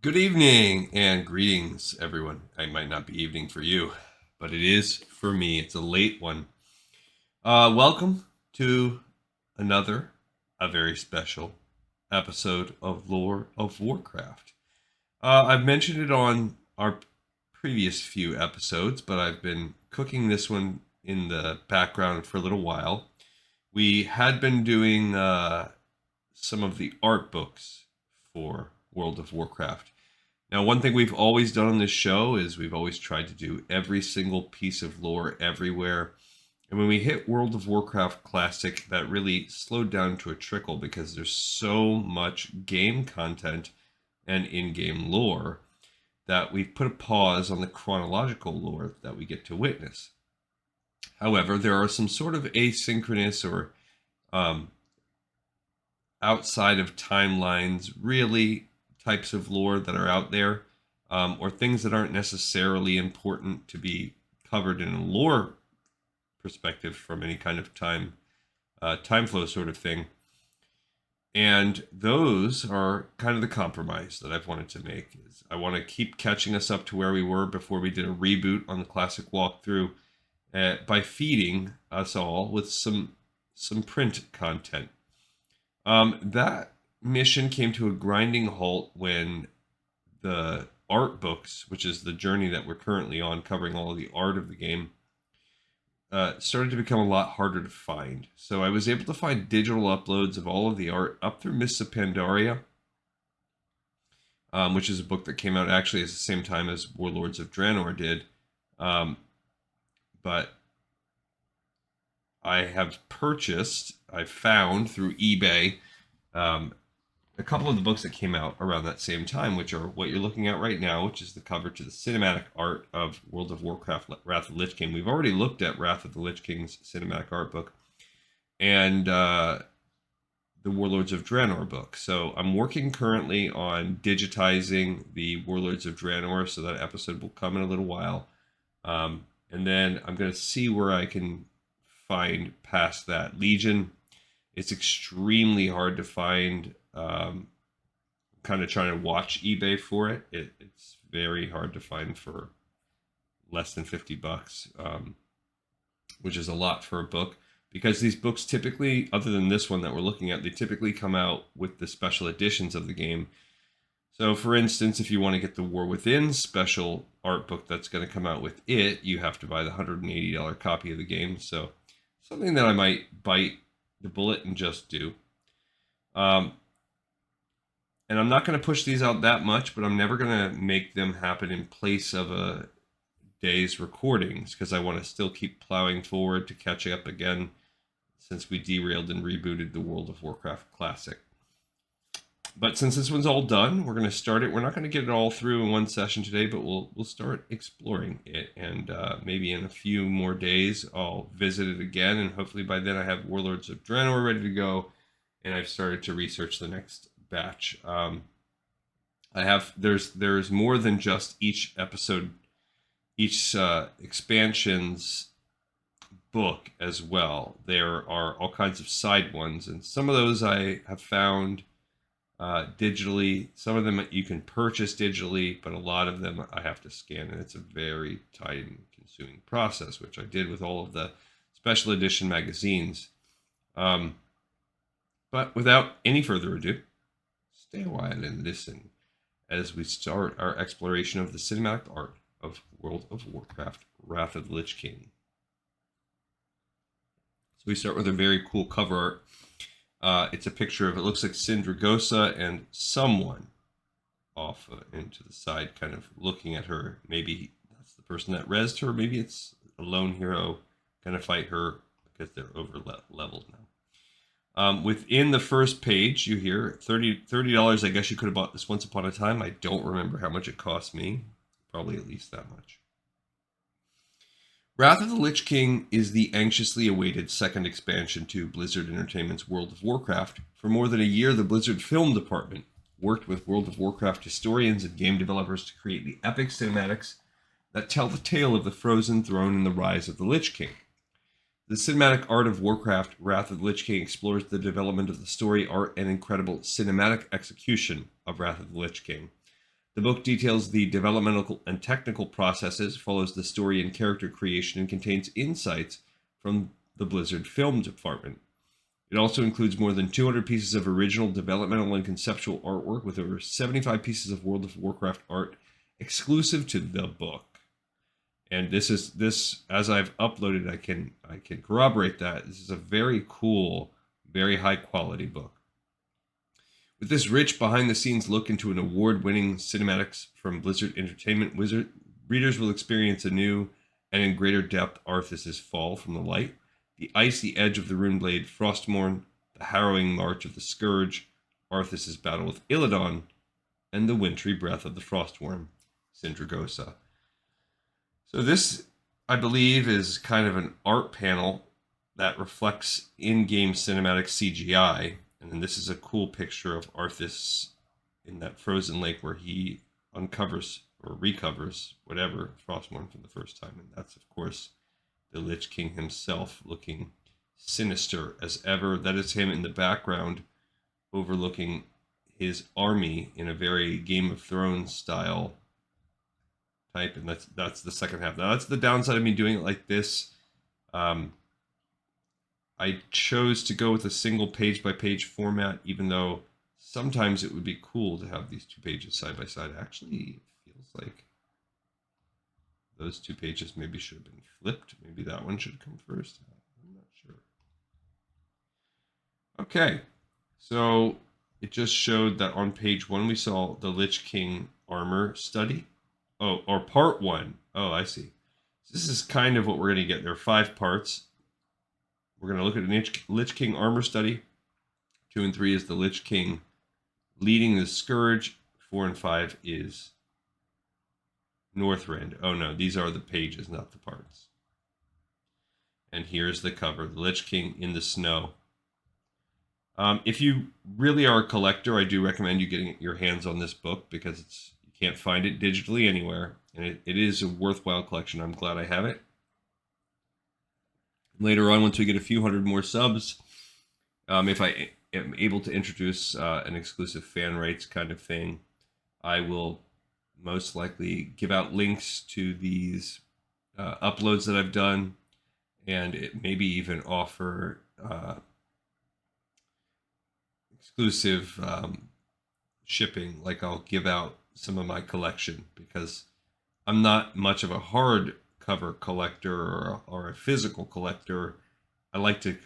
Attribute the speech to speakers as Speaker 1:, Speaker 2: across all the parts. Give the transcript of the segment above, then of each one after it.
Speaker 1: Good evening and greetings, everyone. I might not be evening for you, but it is for me. It's a late one. Welcome to a very special episode of Lore of Warcraft. I've mentioned it on our previous few episodes, but I've been cooking this one in the background for a little while. We had been doing some of the art books for World of Warcraft. Now, one thing we've always done on this show is we've always tried to do every single piece of lore everywhere. And when we hit World of Warcraft Classic, that really slowed down to a trickle because there's so much game content and in game lore that we've put a pause on the chronological lore that we get to witness. However, there are some sort of asynchronous or um, outside of timelines, really types of lore that are out there, or things that aren't necessarily important to be covered in a lore perspective from any kind of time flow sort of thing. And those are kind of the compromise that I've wanted to make. Is I want to keep catching us up to where we were before we did a reboot on the classic walkthrough, by feeding us all with some print content. That mission came to a grinding halt when the art books, which is the journey that we're currently on, covering all of the art of the game, started to become a lot harder to find. So I was able to find digital uploads of all of the art up through Mists of Pandaria, which is a book that came out actually at the same time as Warlords of Draenor did. But I found through eBay, a couple of the books that came out around that same time, which are what you're looking at right now, which is the cover to the cinematic art of World of Warcraft Wrath of the Lich King. We've already looked at Wrath of the Lich King's cinematic art book and the Warlords of Draenor book. So I'm working currently on digitizing the Warlords of Draenor, so that episode will come in a little while. And then I'm going to see where I can find past that. Legion, it's extremely hard to find. Kind of trying to watch eBay for it. It's very hard to find for less than $50, which is a lot for a book. Because these books typically, other than this one that we're looking at, they typically come out with the special editions of the game. So, for instance, if you want to get the War Within special art book that's going to come out with it, you have to buy the $180 copy of the game. So, something that I might bite the bullet and just do. And I'm not going to push these out that much, but I'm never going to make them happen in place of a day's recordings because I want to still keep plowing forward to catch up again since we derailed and rebooted the World of Warcraft Classic. But since this one's all done, we're going to start it. We're not going to get it all through in one session today, but we'll start exploring it. And maybe in a few more days, I'll visit it again. And hopefully by then I have Warlords of Draenor ready to go. And I've started to research the next batch. There's more than just each episode, each expansion's book as well. There are all kinds of side ones, and some of those I have found digitally. Some of them you can purchase digitally, but a lot of them I have to scan, and it's a very time-consuming process, which I did with all of the special edition magazines. But without any further ado, stay a while and listen as we start our exploration of the cinematic art of World of Warcraft Wrath of the Lich King. So we start with a very cool cover art. It's a picture of, it looks like Sindragosa and someone off into the side kind of looking at her. Maybe that's the person that rezzed her. Maybe it's a lone hero going to fight her because they're over leveled now. Within the first page, you hear $30. I guess you could have bought this once upon a time. I don't remember how much it cost me. Probably at least that much. Wrath of the Lich King is the anxiously awaited second expansion to Blizzard Entertainment's World of Warcraft. For more than a year, the Blizzard Film Department worked with World of Warcraft historians and game developers to create the epic cinematics that tell the tale of the Frozen Throne and the rise of the Lich King. The cinematic art of Warcraft, Wrath of the Lich King, explores the development of the story, art, and incredible cinematic execution of Wrath of the Lich King. The book details the developmental and technical processes, follows the story and character creation, and contains insights from the Blizzard film department. It also includes more than 200 pieces of original developmental and conceptual artwork, with over 75 pieces of World of Warcraft art exclusive to the book. And this, as I've uploaded, I can corroborate that this is a very cool, very high quality book. With this rich behind the scenes look into an award-winning cinematics from Blizzard Entertainment, readers will experience anew and in greater depth Arthas' fall from the light, the icy edge of the Runeblade Frostmourne, the harrowing march of the Scourge, Arthas' battle with Illidan, and the wintry breath of the Frostworm, Sindragosa. So this, I believe, is kind of an art panel that reflects in-game cinematic CGI. And then this is a cool picture of Arthas in that frozen lake where he uncovers or recovers whatever Frostmourne for the first time. And that's, of course, the Lich King himself, looking sinister as ever. That is him in the background overlooking his army in a very Game of Thrones style type. And that's the second half. Now, that's the downside of me doing it like this. I chose to go with a single page by page format, even though sometimes it would be cool to have these two pages side by side. Actually, it feels like those two pages maybe should have been flipped. Maybe that one should come first. I'm not sure. Okay, so it just showed that on page 1 we saw the Lich King armor study. Oh, or part 1. Oh, I see. So this is kind of what we're going to get. There are 5 parts. We're going to look at an Lich King armor study. 2 and 3 is the Lich King leading the Scourge. 4 and 5 is Northrend. Oh no, these are the pages, not the parts. And here's the cover, the Lich King in the snow. If you really are a collector, I do recommend you getting your hands on this book because you can't find it digitally anywhere. And it is a worthwhile collection. I'm glad I have it. Later on, once we get a few hundred more subs, if I am able to introduce an exclusive fan rights kind of thing, I will most likely give out links to these uploads that I've done, and maybe even offer exclusive shipping. Like I'll give out some of my collection because I'm not much of a hardcover collector or a physical collector. I like to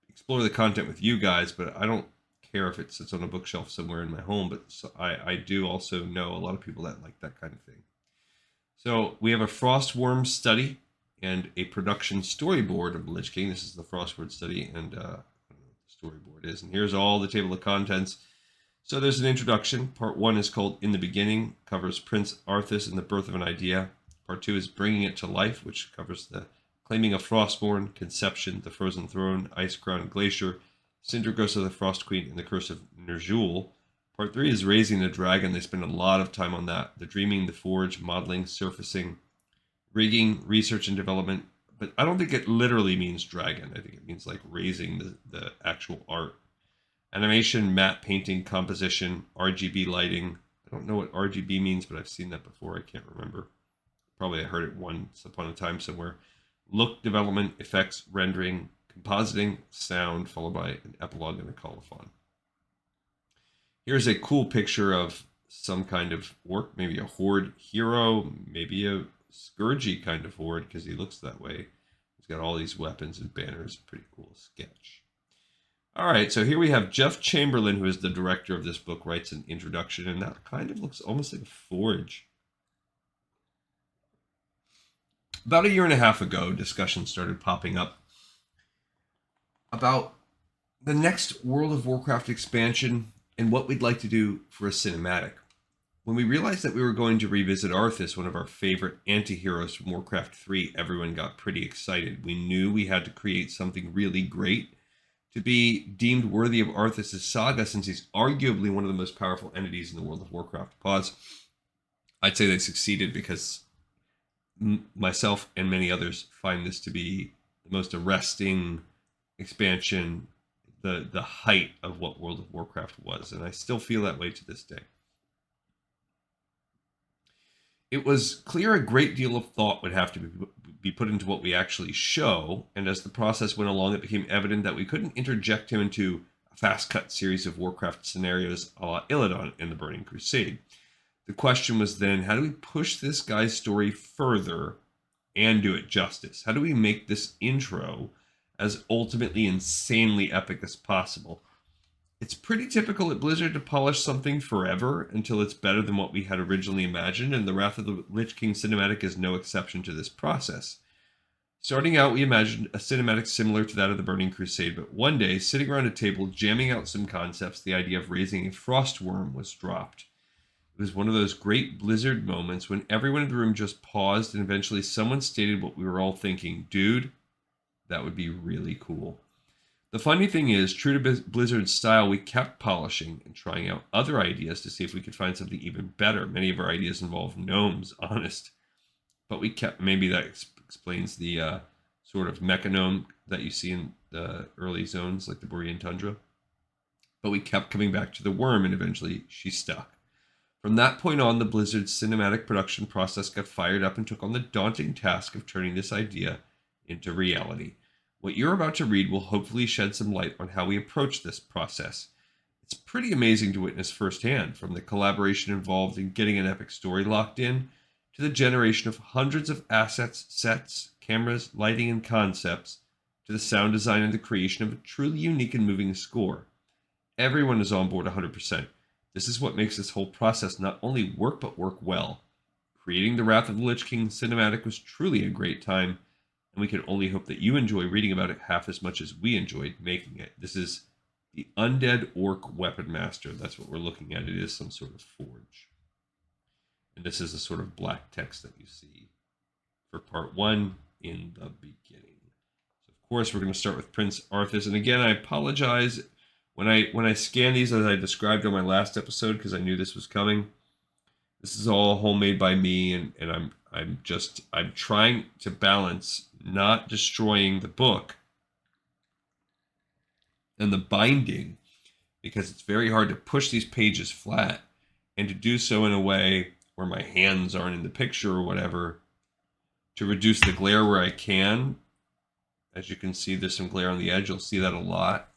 Speaker 1: explore the content with you guys, but I don't care if it sits on a bookshelf somewhere in my home. But I do also know a lot of people that like that kind of thing. So we have a Frostworm study and a production storyboard of Lich King. This is the Frostworm study, and I don't know what the storyboard is. And here's all the table of contents. So there's an introduction. Part 1 is called In the Beginning, covers Prince Arthas and the birth of an idea. Part 2 is Bringing It to Life, which covers the claiming of Frostmourne, Conception, the Frozen Throne, Ice Crown Glacier, Sindragosa the Frost Queen, and the Curse of Ner'zhul. Part 3 is Raising the Dragon. They spend a lot of time on that. The Dreaming, the Forge, Modeling, Surfacing, Rigging, Research and Development. But I don't think it literally means dragon. I think it means like raising the actual art. Animation, matte painting, composition, RGB lighting. I don't know what RGB means, but I've seen that before. I can't remember. Probably I heard it once upon a time somewhere. Look, development, effects, rendering, compositing, sound, followed by an epilogue and a colophon. Here's a cool picture of some kind of orc, maybe a horde hero, maybe a scourgy kind of horde because he looks that way. He's got all these weapons and banners. Pretty cool sketch. All right, so here we have Jeff Chamberlain, who is the director of this book, writes an introduction, and that kind of looks almost like a forge. About a year and a half ago, discussions started popping up about the next World of Warcraft expansion and what we'd like to do for a cinematic. When we realized that we were going to revisit Arthas, one of our favorite anti-heroes from Warcraft 3, everyone got pretty excited. We knew we had to create something really great to be deemed worthy of Arthas' saga, since he's arguably one of the most powerful entities in the World of Warcraft. Pause. I'd say they succeeded because myself and many others find this to be the most arresting expansion, the height of what World of Warcraft was, and I still feel that way to this day. It was clear a great deal of thought would have to be put into what we actually show, and as the process went along, it became evident that we couldn't interject him into a fast cut series of Warcraft scenarios a la Illidan in the Burning Crusade. The question was then, how do we push this guy's story further and do it justice? How do we make this intro as ultimately insanely epic as possible? It's pretty typical at Blizzard to polish something forever until it's better than what we had originally imagined, and the Wrath of the Lich King cinematic is no exception to this process. Starting out, we imagined a cinematic similar to that of the Burning Crusade, but one day, sitting around a table jamming out some concepts, the idea of raising a frost worm was dropped. It was one of those great Blizzard moments when everyone in the room just paused and eventually someone stated what we were all thinking: dude, that would be really cool. The funny thing is, true to Blizzard's style, we kept polishing and trying out other ideas to see if we could find something even better. Many of our ideas involved gnomes, honest. But we kept, maybe that explains the sort of mechanome that you see in the early zones, like the Borean Tundra. But we kept coming back to the worm, and eventually she stuck. From that point on, the Blizzard cinematic production process got fired up and took on the daunting task of turning this idea into reality. What you're about to read will hopefully shed some light on how we approach this process. It's pretty amazing to witness firsthand, from the collaboration involved in getting an epic story locked in, to the generation of hundreds of assets, sets, cameras, lighting, and concepts, to the sound design and the creation of a truly unique and moving score. Everyone is on board 100%. This is what makes this whole process not only work, but work well. Creating the Wrath of the Lich King cinematic was truly a great time, and we can only hope that you enjoy reading about it half as much as we enjoyed making it. This is the Undead Orc Weapon Master. That's what we're looking at. It is some sort of forge. And this is the sort of black text that you see for part 1 in the beginning. So of course, we're going to start with Prince Arthas. And again, I apologize when I scan these as I described on my last episode, because I knew this was coming. This is all homemade by me, and I'm trying to balance not destroying the book and the binding, because it's very hard to push these pages flat and to do so in a way where my hands aren't in the picture or whatever, to reduce the glare where I can. As you can see, there's some glare on the edge. You'll see that a lot.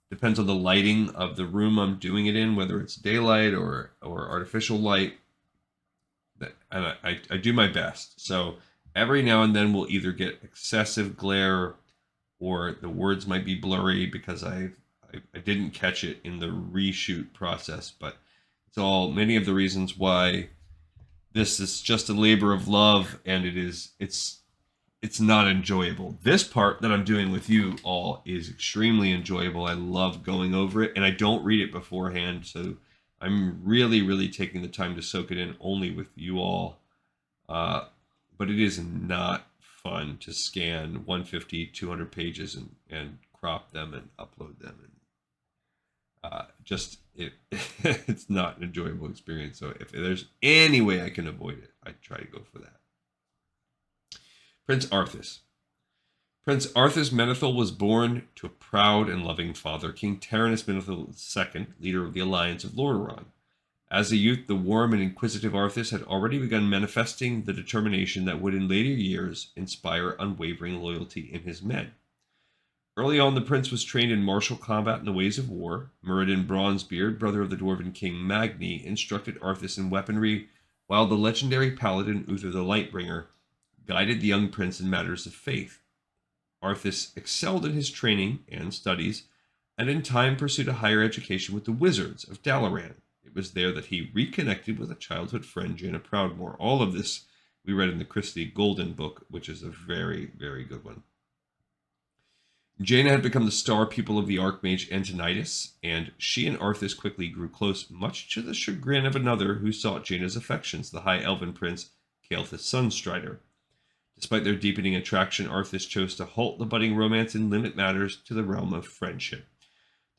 Speaker 1: Depends on the lighting of the room I'm doing it in, whether it's daylight or artificial light. And I do my best. So every now and then we'll either get excessive glare, or the words might be blurry because I didn't catch it in the reshoot process. But it's all many of the reasons why this is just a labor of love, and it's not enjoyable. This part that I'm doing with you all is extremely enjoyable. I love going over it, and I don't read it beforehand, so I'm really, really taking the time to soak it in only with you all. But it is not fun to scan 150, 200 pages and crop them and upload them. And it's not an enjoyable experience. So if there's any way I can avoid it, I try to go for that. Prince Arthas. Prince Arthas Menethil was born to a proud and loving father, King Taranis Menethil II, leader of the Alliance of Lordaeron. As a youth, the warm and inquisitive Arthas had already begun manifesting the determination that would in later years inspire unwavering loyalty in his men. Early on, the prince was trained in martial combat and the ways of war. Muradin Bronzebeard, brother of the dwarven king Magni, instructed Arthas in weaponry, while the legendary paladin Uther the Lightbringer guided the young prince in matters of faith. Arthas excelled in his training and studies, and in time pursued a higher education with the wizards of Dalaran. It was there that he reconnected with a childhood friend, Jaina Proudmoore. All of this we read in the Christie Golden book, which is a very, very good one. Jaina had become the star pupil of the Archmage Antonidas, and she and Arthas quickly grew close, much to the chagrin of another who sought Jaina's affections, the High Elven Prince Kael'thas Sunstrider. Despite their deepening attraction, Arthas chose to halt the budding romance and limit matters to the realm of friendship.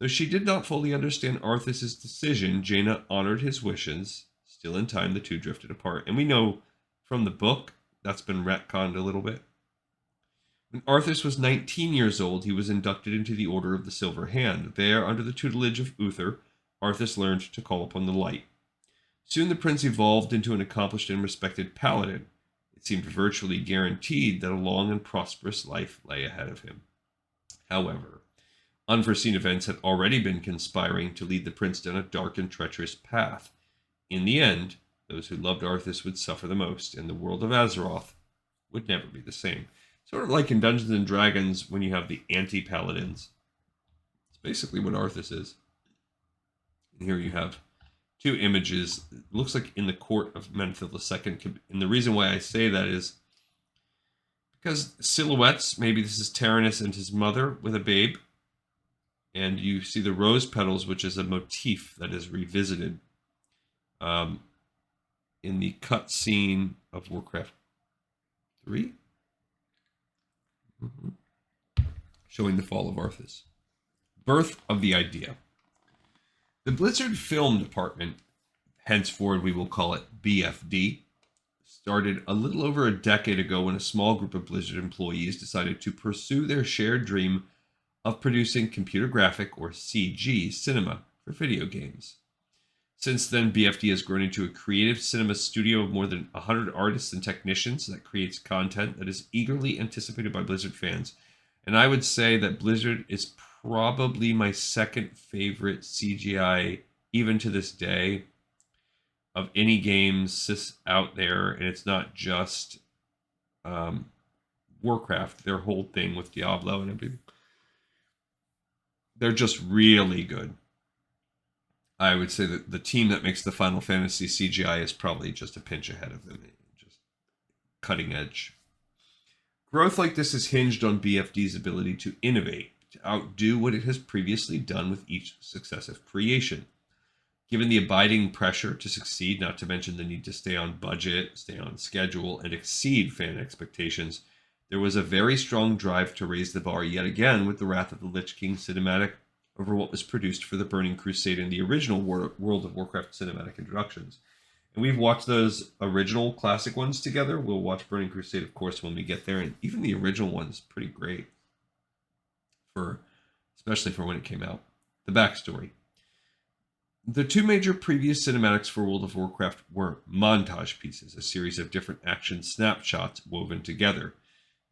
Speaker 1: Though she did not fully understand Arthas' decision, Jaina honored his wishes. Still in time, the two drifted apart. And we know from the book that's been retconned a little bit. When Arthas was 19 years old, he was inducted into the Order of the Silver Hand. There, under the tutelage of Uther, Arthas learned to call upon the light. Soon the prince evolved into an accomplished and respected paladin. It seemed virtually guaranteed that a long and prosperous life lay ahead of him. However, unforeseen events had already been conspiring to lead the prince down a dark and treacherous path. In the end, those who loved Arthas would suffer the most, and the world of Azeroth would never be the same. Sort of like in Dungeons and Dragons when you have the anti-paladins. It's basically what Arthas is. And here you have two images. It looks like in the court of Menethil II. And the reason why I say that is because silhouettes, maybe this is Taranis and his mother with a babe. And you see the rose petals, which is a motif that is revisited in the cut scene of Warcraft 3. Showing the fall of Arthas. Birth of the idea. The Blizzard film department, henceforward we will call it BFD, started a little over a decade ago when a small group of Blizzard employees decided to pursue their shared dream of producing computer graphic, or CG, cinema for video games. Since then, BFD has grown into a creative cinema studio of more than 100 artists and technicians that creates content that is eagerly anticipated by Blizzard fans. And I would say that Blizzard is probably my second favorite CGI, even to this day, of any games out there. And it's not just Warcraft, their whole thing with Diablo and everything. They're just really good. I would say that the team that makes the Final Fantasy CGI is probably just a pinch ahead of them. Just cutting edge. Growth like this is hinged on BFD's ability to innovate, to outdo what it has previously done with each successive creation. Given the abiding pressure to succeed, not to mention the need to stay on budget, stay on schedule, and exceed fan expectations, there was a very strong drive to raise the bar yet again with the Wrath of the Lich King cinematic over what was produced for the Burning Crusade and the original World of Warcraft cinematic introductions. And we've watched those original classic ones together. We'll watch Burning Crusade, of course, when we get there. And even the original one's pretty great, especially for when it came out. The backstory. The two major previous cinematics for World of Warcraft were montage pieces, a series of different action snapshots woven together.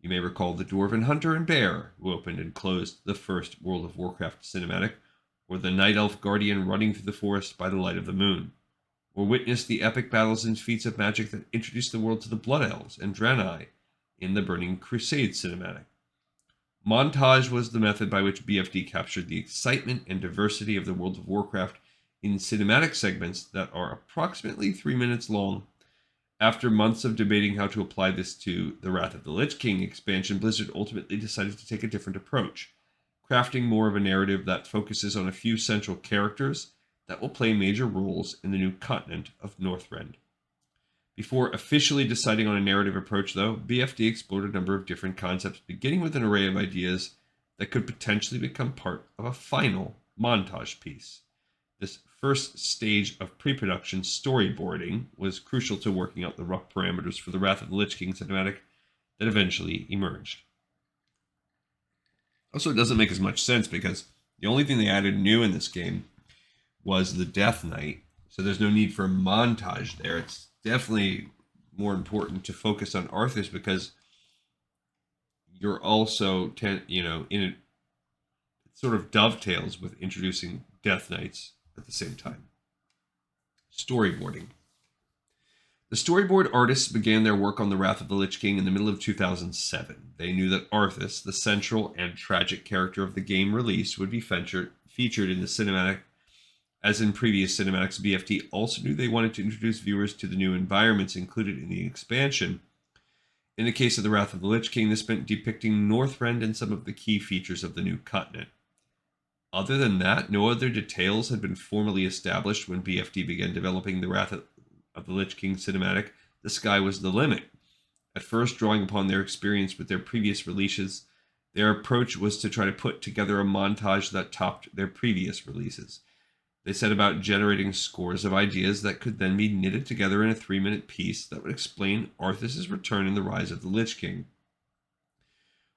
Speaker 1: You may recall the Dwarven Hunter and Bear, who opened and closed the first World of Warcraft cinematic, or the Night Elf Guardian running through the forest by the light of the moon, or witness the epic battles and feats of magic that introduced the world to the Blood Elves and Draenei in the Burning Crusade cinematic. Montage was the method by which BFD captured the excitement and diversity of the World of Warcraft in cinematic segments that are approximately 3 minutes long. After months of debating how to apply this to the Wrath of the Lich King expansion, Blizzard ultimately decided to take a different approach, crafting more of a narrative that focuses on a few central characters that will play major roles in the new continent of Northrend. Before officially deciding on a narrative approach, though, BFD explored a number of different concepts, beginning with an array of ideas that could potentially become part of a final montage piece. This first stage of pre-production storyboarding was crucial to working out the rough parameters for the Wrath of the Lich King cinematic that eventually emerged. Also, it doesn't make as much sense because the only thing they added new in this game was the Death Knight, so there's no need for a montage there. It's definitely more important to focus on Arthas because you're also, it sort of dovetails with introducing Death Knights at the same time. Storyboarding. The storyboard artists began their work on the Wrath of the Lich King in the middle of 2007. They knew that Arthas, the central and tragic character of the game release, would be featured in the cinematic. As in previous cinematics, BFD also knew they wanted to introduce viewers to the new environments included in the expansion. In the case of the Wrath of the Lich King, this meant depicting Northrend and some of the key features of the new continent. Other than that, no other details had been formally established when BFD began developing the Wrath of the Lich King cinematic. The sky was the limit. At first, drawing upon their experience with their previous releases, their approach was to try to put together a montage that topped their previous releases. They set about generating scores of ideas that could then be knitted together in a 3-minute piece that would explain Arthas' return and the rise of the Lich King.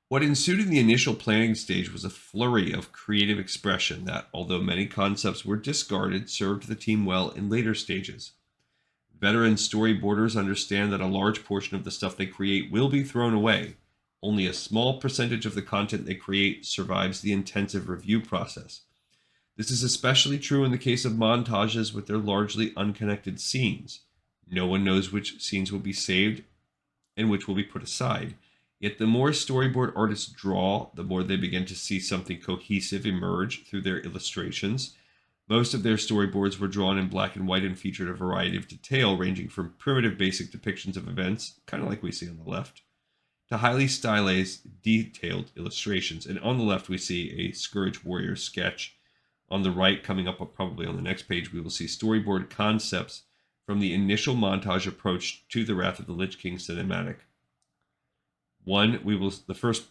Speaker 1: What ensued in the initial planning stage was a flurry of creative expression that, although many concepts were discarded, served the team well in later stages. Veteran storyboarders understand that a large portion of the stuff they create will be thrown away. Only a small percentage of the content they create survives the intensive review process. This is especially true in the case of montages with their largely unconnected scenes. No one knows which scenes will be saved and which will be put aside. Yet the more storyboard artists draw, the more they begin to see something cohesive emerge through their illustrations. Most of their storyboards were drawn in black and white and featured a variety of detail, ranging from primitive basic depictions of events, kind of like we see on the left, to highly stylized, detailed illustrations. And on the left, we see a Scourge Warrior sketch. On the right, coming up probably on the next page, we will see storyboard concepts from the initial montage approach to the Wrath of the Lich King cinematic. The first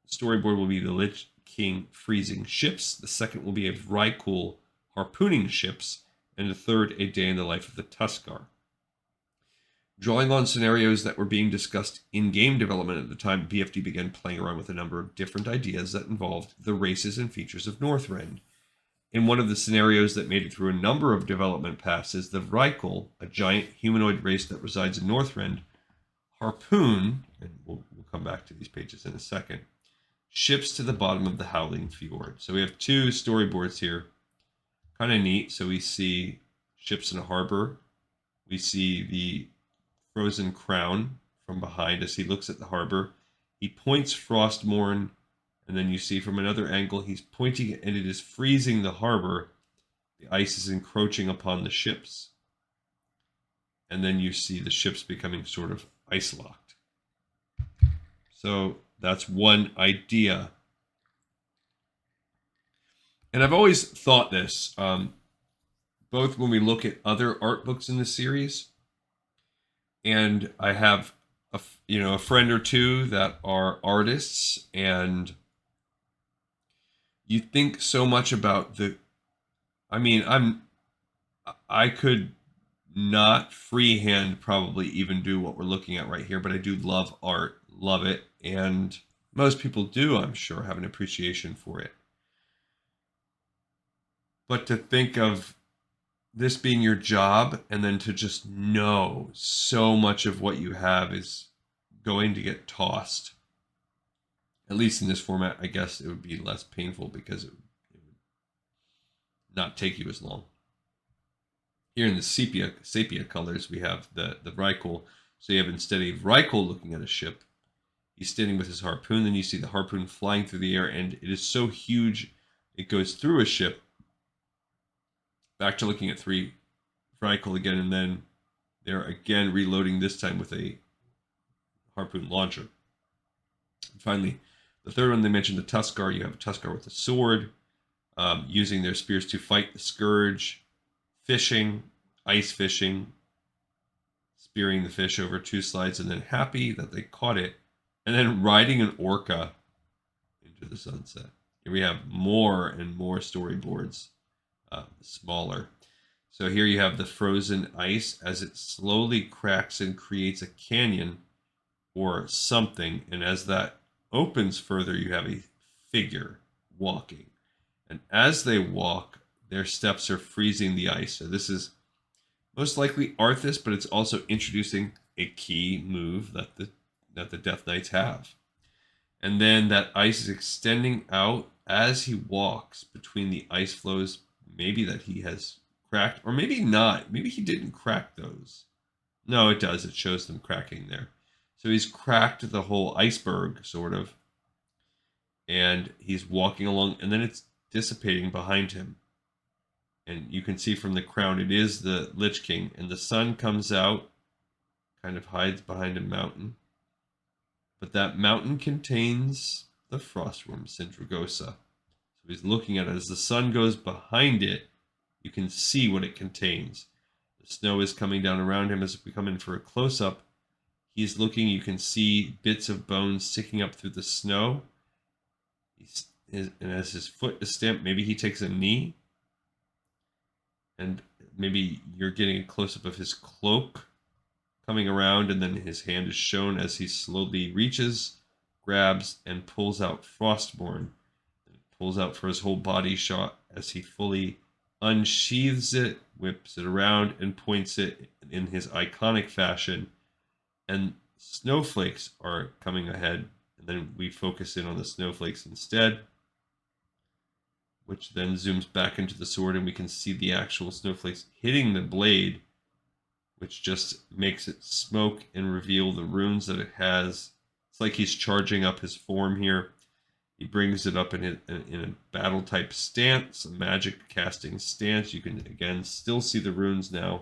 Speaker 1: storyboard will be the Lich King freezing ships. The second will be a Vrykul harpooning ships, and the third, a day in the life of the Tuskar. Drawing on scenarios that were being discussed in game development at the time, BFD began playing around with a number of different ideas that involved the races and features of Northrend. In one of the scenarios that made it through a number of development passes, the Vrykul, a giant humanoid race that resides in Northrend, harpoon, and we'll come back to these pages in a second, ships to the bottom of the Howling Fjord. So we have two storyboards here. Kind of neat. So we see ships in a harbor. We see the frozen crown from behind as he looks at the harbor. He points Frostmourne, and then you see from another angle he's pointing and it is freezing the harbor. The ice is encroaching upon the ships. And then you see the ships becoming sort of ice locked. So that's one idea. And I've always thought this, both when we look at other art books in the series, and I have a friend or two that are artists, and you think so much about I could not freehand probably even do what we're looking at right here, but I do love art, love it, and most people do, I'm sure, have an appreciation for it. But to think of this being your job and then to just know so much of what you have is going to get tossed, at least in this format, I guess it would be less painful because it would not take you as long. Here in the sepia colors, we have the Vrykul. So you have instead of Vrykul looking at a ship, he's standing with his harpoon. Then you see the harpoon flying through the air, and it is so huge it goes through a ship. Back to looking at 3 Vrykul again, and then they're again reloading, this time with a harpoon launcher. And finally, the third one they mentioned, the Tuskar. You have a Tuskar with a sword, using their spears to fight the Scourge, fishing, ice fishing, spearing the fish over 2 slides, and then happy that they caught it, and then riding an orca into the sunset. Here we have more and more storyboards, smaller. So here you have the frozen ice as it slowly cracks and creates a canyon or something, and as that opens further, you have a figure walking, and as they walk, their steps are freezing the ice. So this is most likely Arthas, but it's also introducing a key move that the Death Knights have. And then that ice is extending out as he walks between the ice flows, maybe that he has cracked, or maybe not. Maybe he didn't crack those. No, it does. It shows them cracking there. So he's cracked the whole iceberg, sort of. And he's walking along, and then it's dissipating behind him. And you can see from the crown, it is the Lich King. And the sun comes out, kind of hides behind a mountain. But that mountain contains the frostworm Sindragosa. So he's looking at it. As the sun goes behind it, you can see what it contains. The snow is coming down around him. As we come in for a close-up, he's looking. You can see bits of bones sticking up through the snow. And as his foot is stamped, maybe he takes a knee. And maybe you're getting a close-up of his cloak coming around, and then his hand is shown as he slowly reaches, grabs, and pulls out Frostmourne. Pulls out for his whole body shot as he fully unsheathes it, whips it around, and points it in his iconic fashion. And snowflakes are coming ahead. And then we focus in on the snowflakes instead, which then zooms back into the sword, and we can see the actual snowflakes hitting the blade, which just makes it smoke and reveal the runes that it has. It's like he's charging up his form here. He brings it up in a battle type stance, a magic casting stance. You can again still see the runes now.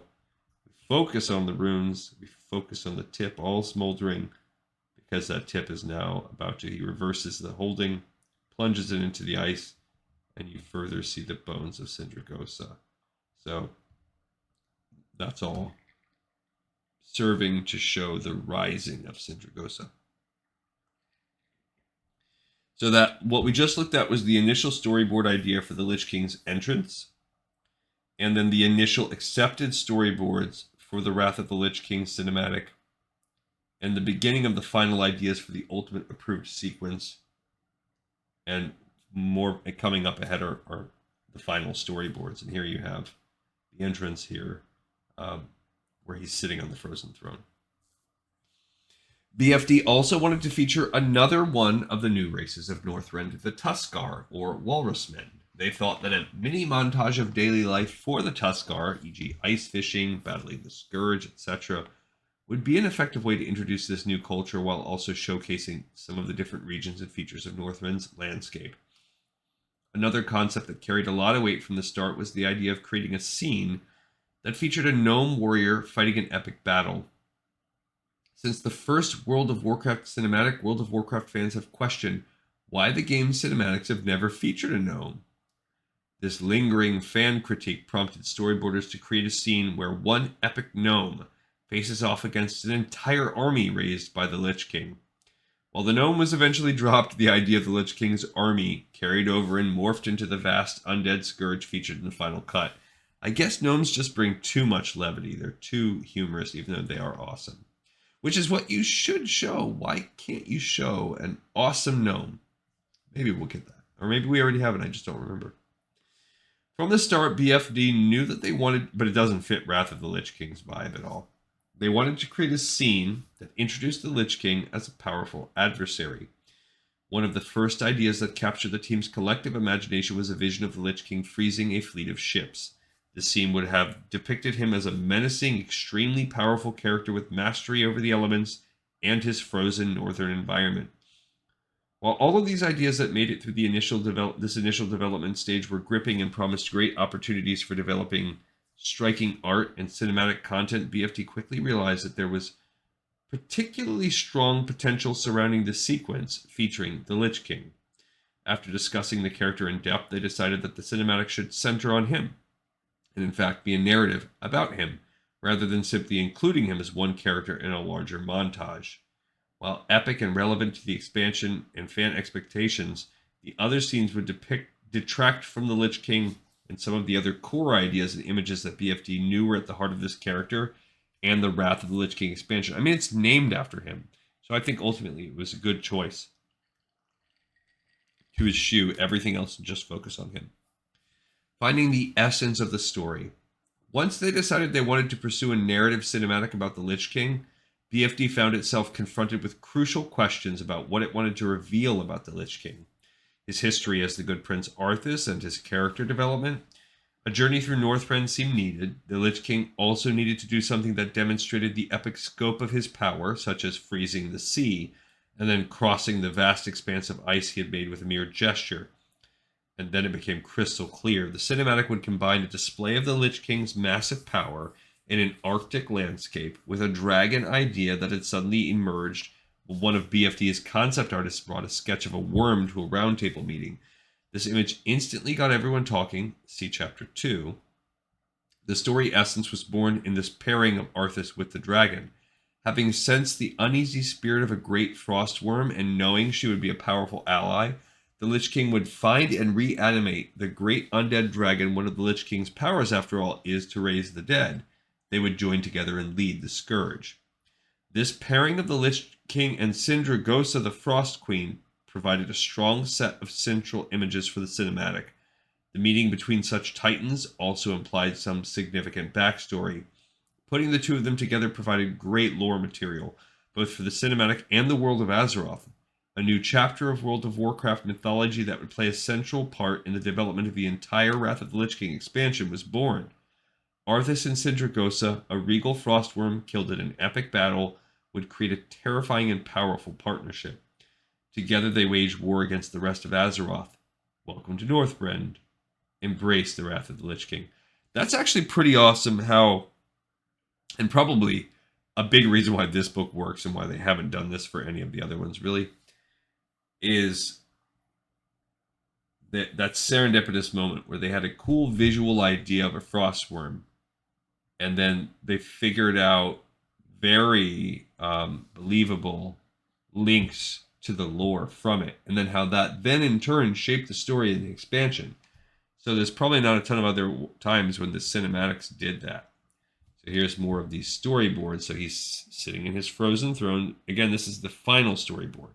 Speaker 1: We focus on the runes. We focus on the tip, all smoldering, because that tip is now about to. He reverses the holding, plunges it into the ice, and you further see the bones of Sindragosa. So that's all serving to show the rising of Sindragosa. So that what we just looked at was the initial storyboard idea for the Lich King's entrance, and then the initial accepted storyboards for the Wrath of the Lich King cinematic, and the beginning of the final ideas for the ultimate approved sequence. And more coming up ahead are the final storyboards. And here you have the entrance here, where he's sitting on the frozen throne. BFD also wanted to feature another one of the new races of Northrend, the Tuskar, or Walrusmen. They thought that a mini montage of daily life for the Tuskar, e.g. ice fishing, battling the Scourge, etc., would be an effective way to introduce this new culture while also showcasing some of the different regions and features of Northrend's landscape. Another concept that carried a lot of weight from the start was the idea of creating a scene that featured a gnome warrior fighting an epic battle. Since the first World of Warcraft cinematic, World of Warcraft fans have questioned why the game's cinematics have never featured a gnome. This lingering fan critique prompted storyboarders to create a scene where one epic gnome faces off against an entire army raised by the Lich King. While the gnome was eventually dropped, the idea of the Lich King's army carried over and morphed into the vast undead scourge featured in the final cut. I guess gnomes just bring too much levity. They're too humorous, even though they are awesome. Which is what you should show. Why can't you show an awesome gnome? Maybe we'll get that. Or maybe we already have it, I just don't remember. From the start, BFD knew that they wanted, but it doesn't fit Wrath of the Lich King's vibe at all. They wanted to create a scene that introduced the Lich King as a powerful adversary. One of the first ideas that captured the team's collective imagination was a vision of the Lich King freezing a fleet of ships. The scene would have depicted him as a menacing, extremely powerful character with mastery over the elements and his frozen northern environment. While all of these ideas that made it through this initial development stage were gripping and promised great opportunities for developing striking art and cinematic content, BFT quickly realized that there was particularly strong potential surrounding the sequence featuring the Lich King. After discussing the character in depth, they decided that the cinematic should center on him, and in fact be a narrative about him, rather than simply including him as one character in a larger montage. While epic and relevant to the expansion and fan expectations, the other scenes would detract from the Lich King and some of the other core ideas and images that BFD knew were at the heart of this character and the Wrath of the Lich King expansion. I mean, it's named after him, so I think ultimately it was a good choice to eschew everything else and just focus on him. Finding the essence of the story. Once they decided they wanted to pursue a narrative cinematic about the Lich King, BFD found itself confronted with crucial questions about what it wanted to reveal about the Lich King. His history as the good Prince Arthas and his character development. A journey through Northrend seemed needed. The Lich King also needed to do something that demonstrated the epic scope of his power, such as freezing the sea, and then crossing the vast expanse of ice he had made with a mere gesture. And then it became crystal clear. The cinematic would combine a display of the Lich King's massive power in an Arctic landscape with a dragon idea that had suddenly emerged when one of BFD's concept artists brought a sketch of a worm to a roundtable meeting. This image instantly got everyone talking. See Chapter 2. The story essence was born in this pairing of Arthas with the dragon. Having sensed the uneasy spirit of a great frost worm and knowing she would be a powerful ally, the Lich King would find and reanimate the great undead dragon. One of the Lich King's powers, after all, is to raise the dead. They would join together and lead the Scourge. This pairing of the Lich King and Sindragosa the Frost Queen provided a strong set of central images for the cinematic. The meeting between such titans also implied some significant backstory. Putting the two of them together provided great lore material, both for the cinematic and the world of Azeroth. A new chapter of World of Warcraft mythology that would play a central part in the development of the entire Wrath of the Lich King expansion was born. Arthas and Sindragosa, a regal frostworm killed in an epic battle, would create a terrifying and powerful partnership. Together they wage war against the rest of Azeroth. Welcome to Northrend. Embrace the Wrath of the Lich King. That's actually pretty awesome how, and probably a big reason why this book works and why they haven't done this for any of the other ones really, is that serendipitous moment where they had a cool visual idea of a frostworm, and then they figured out very believable links to the lore from it, and then how that then in turn shaped the story in the expansion. So there's probably not a ton of other times when the cinematics did that. So here's more of these storyboards. So he's sitting in his frozen throne. Again, this is the final storyboard.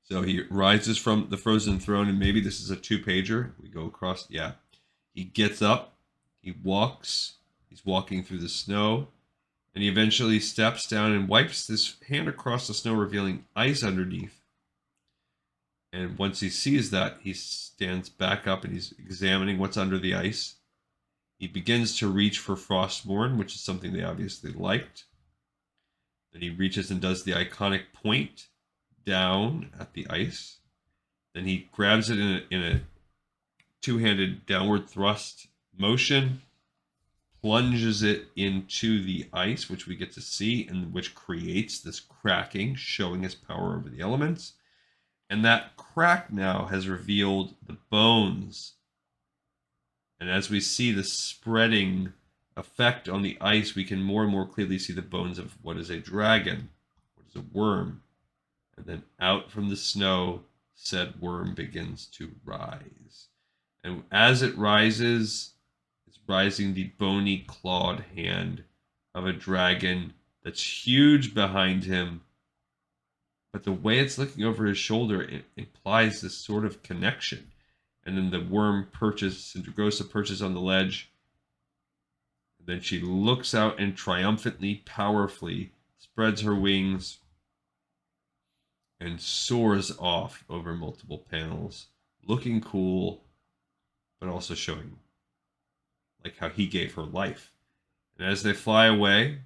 Speaker 1: So he rises from the frozen throne, and maybe this is a 2-pager. We go across, yeah. He gets up, he walks, he's walking through the snow, and he eventually steps down and wipes his hand across the snow, revealing ice underneath. And once he sees that, he stands back up and he's examining what's under the ice. He begins to reach for Frostmourne, which is something they obviously liked. Then he reaches and does the iconic point down at the ice. Then he grabs it in a two-handed downward thrust motion, plunges it into the ice, which we get to see, and which creates this cracking, showing his power over the elements. And that crack now has revealed the bones. And as we see the spreading effect on the ice, we can more and more clearly see the bones of what is a dragon, what is a worm. And then out from the snow, said worm begins to rise. And as it rises, it's rising the bony clawed hand of a dragon that's huge behind him. But the way it's looking over his shoulder, it implies this sort of connection. And then the worm perches, Sindragosa perches on the ledge. And then she looks out and triumphantly, powerfully spreads her wings and soars off over multiple panels, looking cool, but also showing like how he gave her life. And as they fly away,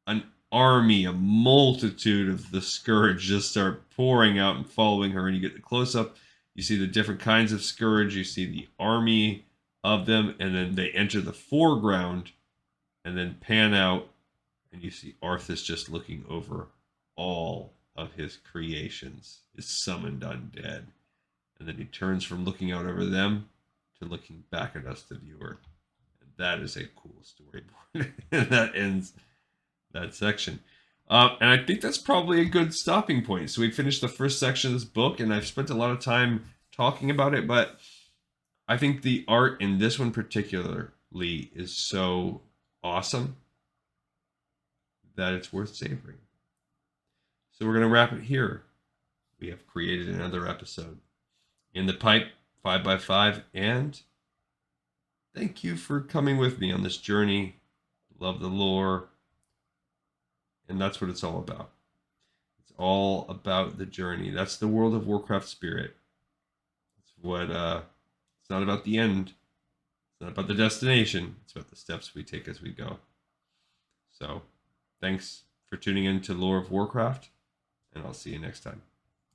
Speaker 1: an army, a multitude of the Scourge just start pouring out and following her. And you get the close-up, you see the different kinds of Scourge, you see the army of them, and then they enter the foreground and then pan out, and you see Arthas just looking over all of his creations, his summoned undead. And then he turns from looking out over them to looking back at us, the viewer. And that is a cool storyboard. And that ends that section. And I think that's probably a good stopping point. So we finished the first section of this book, and I've spent a lot of time talking about it, but I think the art in this one particularly is so awesome that it's worth savoring. So we're going to wrap it here. We have created another episode in the pipe, 5x5, and thank you for coming with me on this journey. Love the lore. And that's what it's all about. It's all about the journey. That's the World of Warcraft spirit. It's what it's not about the end. It's not about the destination. It's about the steps we take as we go. So, thanks for tuning in to Lore of Warcraft, and I'll see you next time.